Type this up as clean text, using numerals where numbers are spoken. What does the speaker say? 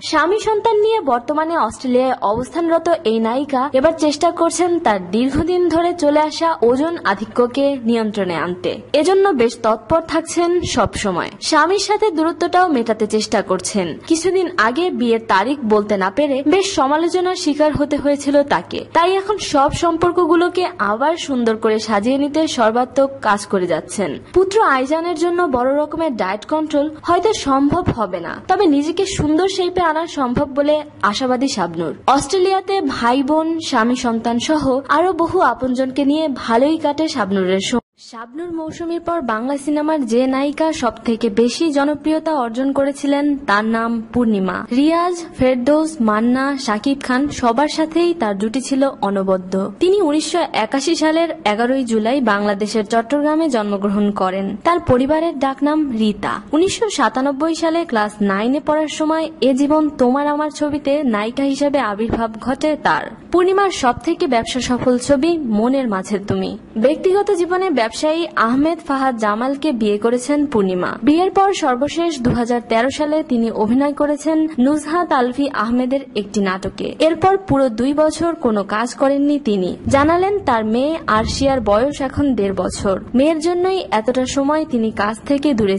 স্বামী সন্তান নিয়ে বর্তমানে অস্ট্রেলিয়ায় অবস্থানরত এই নায়িকা এবার চেষ্টা করছেন তার দীর্ঘদিন ধরে চলে আসা ওজন আধিক্যকে নিয়ন্ত্রণে আনতে। এজন্য বেশ তৎপর থাকছেন সব সময়। স্বামীর সাথে দূরত্বটাও মেটাতে চেষ্টা করছেন। কিছুদিন আগে বিয়ের তারিখ বলতে না পেরে বেশ সমালোচনার শিকার হতে হয়েছিল তাকে। তাই এখন সব সম্পর্কগুলোকে আবার সুন্দর করে সাজিয়ে নিতে সর্বাত্মক কাজ করে যাচ্ছেন। পুত্র আইজানের জন্য বড় রকমের ডায়েট কন্ট্রোল হয়তো সম্ভব হবে না, তবে নিজেকে সুন্দর শেপে আনা সম্ভব বলে আশাবাদী শাবনূর। অস্ট্রেলিয়াতে ভাই বোন, স্বামী সন্তান সহ আরো বহু আপনজনকে নিয়ে ভালোই কাটে শাবনূরের। শাবনূর মৌসুমীর পর বাংলা সিনেমার যে নায়িকা সব থেকে বেশি জনপ্রিয়তা অর্জন করেছিলেন তার নাম পূর্ণিমা। রিয়াজ, ফেরদৌস, মান্না, শাকিব খান সবার সাথেই তার জুটি ছিল অনবদ্য। তিনি 1981 সালের 11 জুলাই বাংলাদেশের চট্টগ্রামে জন্মগ্রহণ করেন। তার পরিবারের ডাকনাম রীতা। 1997 সালে ক্লাস 9-এ পড়ার সময় এ জীবন তোমার আমার ছবিতে নায়িকা হিসেবে আবির্ভাব ঘটে তার। পূর্ণিমার সব থেকে ব্যবসা সফল ছবি মনের মাঝে তুমি। ব্যক্তিগত জীবনে ব্যবসায়ী আহমেদ ফাহাদ জামালকে বিয়ে করেছেন পূর্ণিমা। বিয়ের পর সর্বশেষ 2013 সালে তিনি অভিনয় করেছেন নুজহাত আলভী আহমেদের একটি নাটকে। এরপর পুরো 2 বছর কোনো কাজ করেননি তিনি। জানালেন তার মেয়ে আরশিয়ার বয়স এখন 1.5 বছর। মেয়ের জন্যই এতটা সময় তিনি কাজ থেকে দূরে।